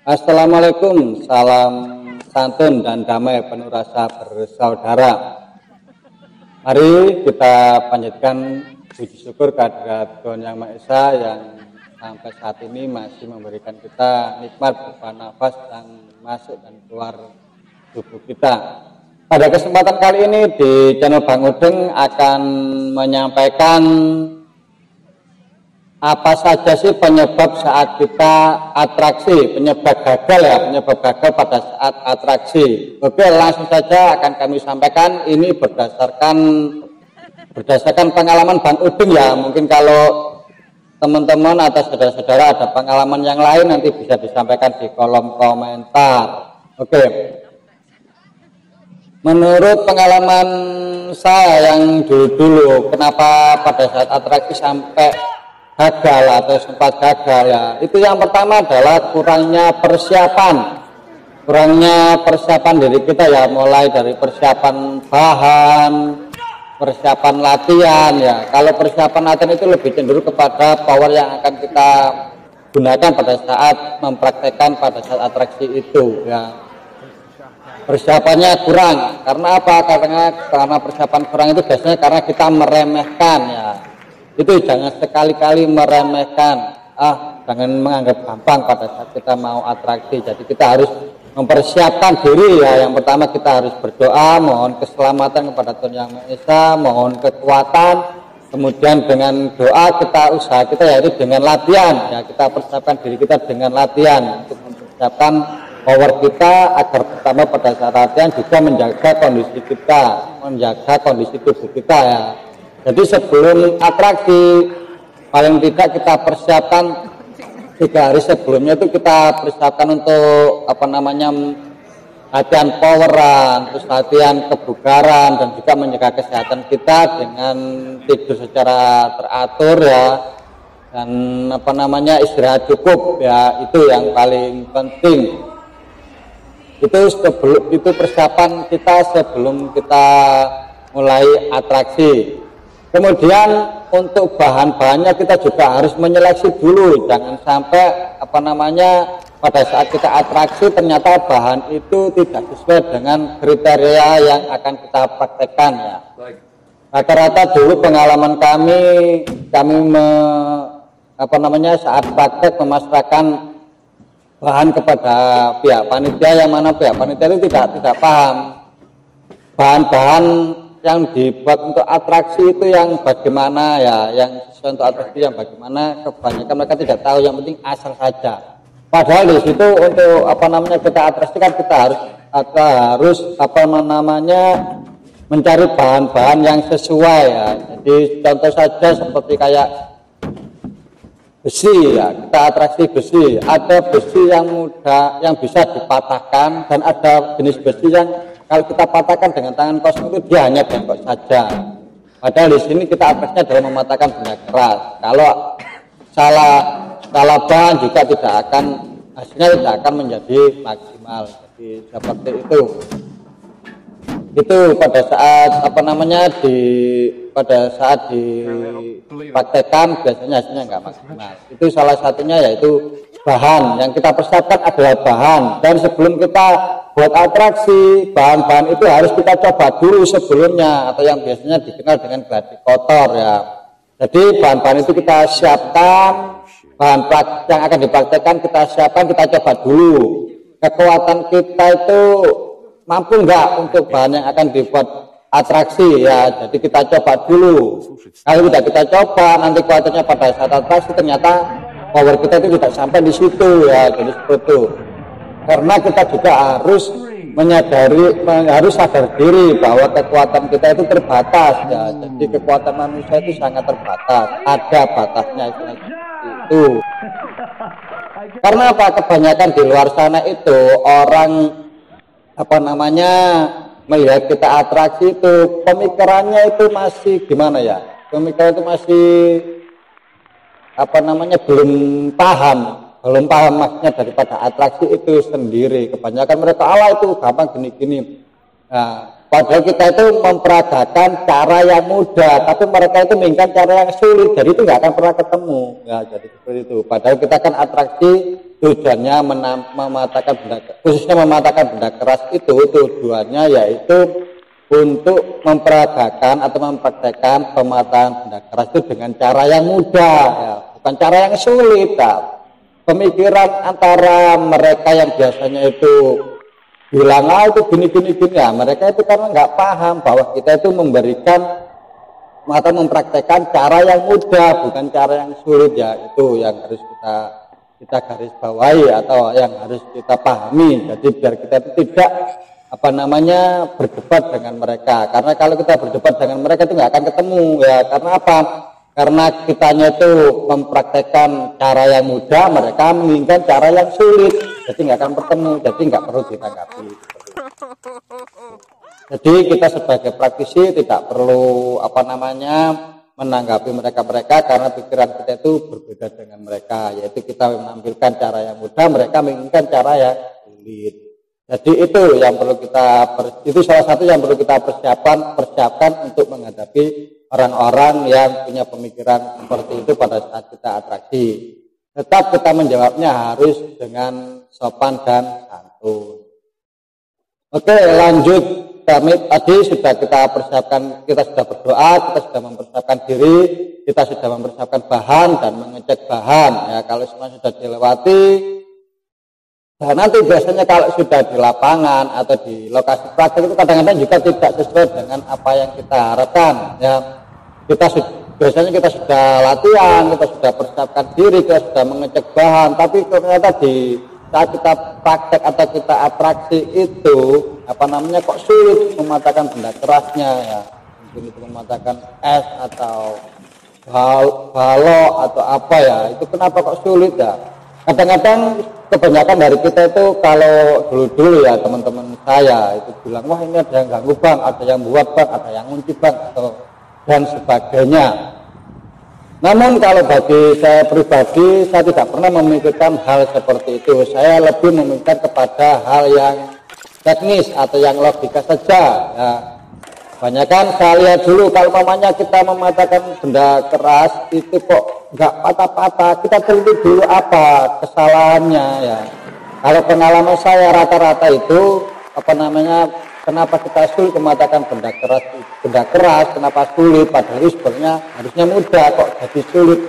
Assalamualaikum, salam santun dan damai penuh rasa bersaudara. Mari kita panjatkan puji syukur kehadirat Tuhan Yang Maha Esa yang sampai saat ini masih memberikan kita nikmat berupa nafas yang masuk dan keluar tubuh kita. Pada kesempatan kali ini di channel Bang Udeng akan menyampaikan apa saja sih penyebab saat kita atraksi, penyebab gagal pada saat atraksi. Oke, langsung saja akan kami sampaikan. Ini berdasarkan pengalaman Bang Udeng ya. Mungkin kalau teman-teman atau saudara-saudara ada pengalaman yang lain nanti bisa disampaikan di kolom komentar. Oke. Menurut pengalaman saya yang dulu kenapa pada saat atraksi sampai gagal atau sempat gagal ya, itu yang pertama adalah kurangnya persiapan diri kita ya, mulai dari persiapan bahan, persiapan latihan ya. Kalau persiapan latihan itu lebih cenderung kepada power yang akan kita gunakan pada saat mempraktekkan pada saat atraksi itu ya. Persiapannya kurang karena apa? Karena persiapan kurang itu biasanya karena kita meremehkan ya. Itu jangan sekali-kali meremehkan, jangan menganggap gampang pada saat kita mau atraksi. Jadi kita harus mempersiapkan diri ya. Yang pertama kita harus berdoa, mohon keselamatan kepada Tuhan Yang Maha Esa, mohon kekuatan. Kemudian dengan doa usaha kita yaitu dengan latihan ya, kita persiapkan diri kita dengan latihan untuk mempersiapkan power kita agar pertama pada saat latihan juga menjaga kondisi kita, menjaga kondisi tubuh kita ya. Jadi sebelum atraksi paling tidak kita persiapkan 3 hari sebelumnya itu kita persiapkan untuk latihan poweran, terus latihan kebugaran dan juga menjaga kesehatan kita dengan tidur secara teratur ya, dan istirahat cukup ya, itu yang paling penting. Itu persiapan kita sebelum kita mulai atraksi. Kemudian untuk bahan-bahannya kita juga harus menyeleksi dulu, jangan sampai pada saat kita atraksi ternyata bahan itu tidak sesuai dengan kriteria yang akan kita praktekkan ya. Rata-rata dulu pengalaman kami saat praktek memasrahkan bahan kepada pihak panitia, yang mana pihak panitia itu tidak paham bahan-bahan yang dibuat untuk atraksi itu yang bagaimana ya, yang sesuai untuk atraksi yang bagaimana, kebanyakan mereka tidak tahu, yang penting asal saja. Padahal di situ untuk kita atraksi kan kita harus mencari bahan-bahan yang sesuai ya. Jadi contoh saja seperti kayak besi ya, kita atraksi besi, ada besi yang mudah yang bisa dipatahkan dan ada jenis besi yang kalau kita patahkan dengan tangan kosong itu dia hanya bengkok saja. Padahal di sini kita atraksinya adalah mematahkan benda keras. Kalau salah bahan juga hasilnya tidak akan menjadi maksimal. Jadi seperti itu. Itu pada saat dipraktekkan biasanya hasilnya nggak maksimal. Itu salah satunya yaitu bahan yang kita persiapkan adalah bahan, dan sebelum kita buat atraksi bahan-bahan itu harus kita coba dulu sebelumnya, atau yang biasanya dikenal dengan gladi kotor ya. Jadi bahan-bahan itu kita siapkan, bahan yang akan dipraktekkan kita siapkan, kita coba dulu kekuatan kita itu mampu enggak untuk bahan yang akan dibuat atraksi ya. Jadi kita coba dulu, kalau tidak kita coba nanti kekuatannya pada saat atraksi ternyata power kita itu tidak sampai di situ ya. Jadi seperti itu. Karena kita juga harus harus sadar diri bahwa kekuatan kita itu terbatas ya. Jadi kekuatan manusia itu sangat terbatas, ada batasnya itu. Karena apa? Kebanyakan di luar sana itu orang melihat kita atraksi itu pemikirannya itu masih gimana ya? Pemikiran itu masih belum paham maksudnya daripada atraksi itu sendiri. Kebanyakan mereka itu gampang gini-gini. Nah, padahal kita itu memperagakan cara yang mudah, tapi mereka itu menginginkan cara yang sulit. Jadi itu nggak akan pernah ketemu. Ya, jadi seperti itu. Padahal kita kan atraksi tujuannya mematahkan benda, khususnya mematahkan benda keras itu tujuannya yaitu untuk memperagakan atau mempraktekkan pematahan benda keras itu dengan cara yang mudah, ya, bukan cara yang sulit. Ya. Pemikiran antara mereka yang biasanya itu bilang itu gini ya, mereka itu karena nggak paham bahwa kita itu memberikan atau mempraktekkan cara yang mudah, bukan cara yang sulit. Ya, itu yang harus kita garis bawahi atau yang harus kita pahami. Jadi biar kita itu tidak berdebat dengan mereka, karena kalau kita berdebat dengan mereka itu nggak akan ketemu. Ya, karena apa? Karena kitanya itu mempraktekkan cara yang mudah, mereka menginginkan cara yang sulit, jadi nggak akan bertemu, jadi nggak perlu ditanggapi. Jadi kita sebagai praktisi tidak perlu menanggapi mereka karena pikiran kita itu berbeda dengan mereka, yaitu kita menampilkan cara yang mudah, mereka menginginkan cara yang sulit. Jadi itu yang perlu itu salah satu yang perlu kita persiapkan untuk menghadapi orang-orang yang punya pemikiran seperti itu pada saat kita atraksi. Tetap kita menjawabnya harus dengan sopan dan santun. Oke, lanjut. Kami tadi sudah kita persiapkan, kita sudah berdoa, kita sudah mempersiapkan diri, kita sudah mempersiapkan bahan dan mengecek bahan. Ya, kalau semua sudah dilewati, dan nanti biasanya kalau sudah di lapangan atau di lokasi praktek itu kadang-kadang juga tidak sesuai dengan apa yang kita harapkan. Ya, biasanya kita sudah latihan, kita sudah persiapkan diri, kita sudah mengecek bahan, tapi ternyata di saat kita praktek atau kita atraksi itu kok sulit mematahkan benda kerasnya, ya mungkin itu mematahkan es atau balok atau apa, ya itu kenapa kok sulit. Ya kadang-kadang kebanyakan dari kita itu kalau dulu ya teman-teman saya itu bilang, wah ini ada yang ganggu bang, ada yang buat bang, ada yang ngunci bang, atau dan sebagainya. Namun kalau bagi saya pribadi, saya tidak pernah memikirkan hal seperti itu. Saya lebih memikirkan kepada hal yang teknis atau yang logika saja. Ya, kebanyakan saya lihat dulu kalau mamanya kita mematahkan benda keras itu kok nggak patah-patah, kita teliti dulu apa kesalahannya. Ya, kalau pengalaman saya rata-rata itu kenapa kita sulit mematahkan benda keras, kenapa sulit, padahal sebenarnya harusnya mudah kok jadi sulit.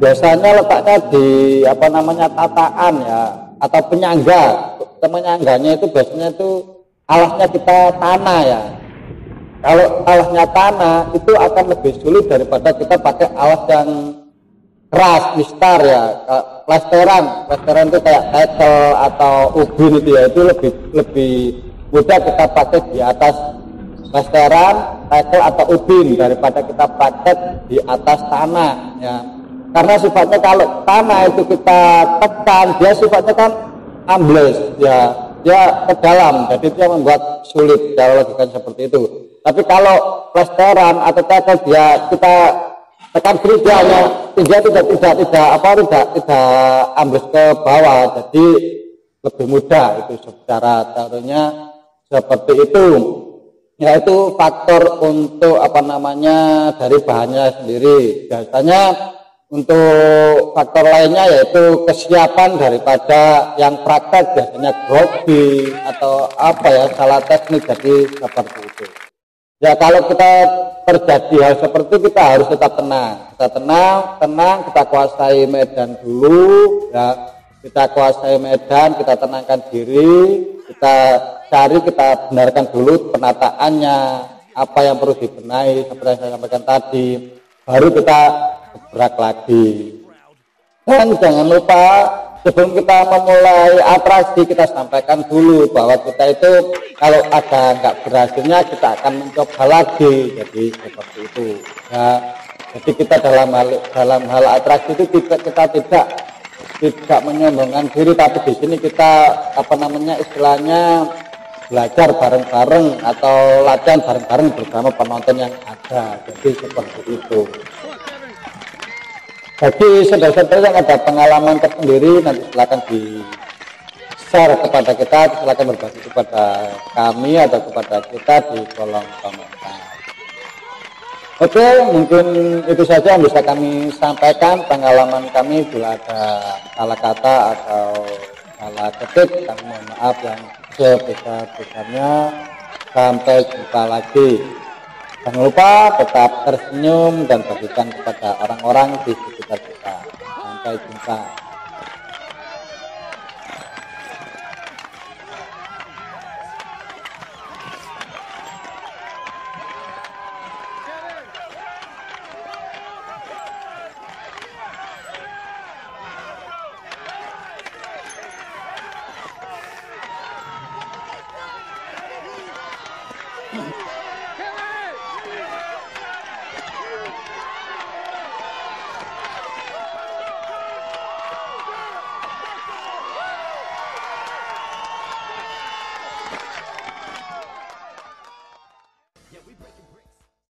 Biasanya letaknya di tataan, ya, atau penyangganya itu biasanya itu alasnya kita tanah. Ya, kalau alasnya tanah itu akan lebih sulit daripada kita pakai alas yang keras, mistar, ya, plesteran itu kayak tetel atau ubin itu, ya itu lebih mudah kita pakai di atas plesteran, tetel atau ubin daripada kita praktek di atas tanah. Ya, karena sifatnya kalau tanah itu kita tekan, dia sifatnya kan ambles, ya dia ke dalam, jadi dia membuat sulit cara logika seperti itu. Tapi kalau plesteran atau tetel dia kita tekan kiri, dia tidak ambles ke bawah, jadi lebih mudah itu secara teorinya seperti itu. Yaitu faktor untuk dari bahannya sendiri. Biasanya untuk faktor lainnya yaitu kesiapan daripada yang praktek, biasanya grogi atau salah teknik, jadi seperti itu. Ya kalau kita terjadi hal seperti itu, kita harus tetap tenang. Kita tenang, kita kuasai medan dulu, ya. Kita kuasai medan, kita tenangkan diri, kita benarkan dulu penataannya, apa yang perlu dibenahi seperti yang saya sampaikan tadi, baru kita gerak lagi. Dan jangan lupa sebelum kita memulai atraksi, kita sampaikan dulu bahwa kita itu kalau ada nggak berhasilnya, kita akan mencoba lagi. Jadi seperti itu. Ya, jadi kita dalam hal atraksi itu kita tidak menyombongkan diri, tapi di sini kita istilahnya belajar bareng-bareng atau latihan bareng-bareng bersama penonton yang ada. Jadi seperti itu. Jadi saudara-saudara yang ada pengalaman tersendiri, nanti silakan di share kepada kita, silakan berbagi kepada kami atau kepada kita di kolom komentar. Oke, mungkin itu saja yang bisa kami sampaikan. Pengalaman kami bila ada salah kata atau salah ketik, kami mohon maaf yang sebesar-besarnya. Sampai jumpa lagi. Jangan lupa tetap tersenyum dan bagikan kepada orang-orang di sekitar kita. Sampai jumpa.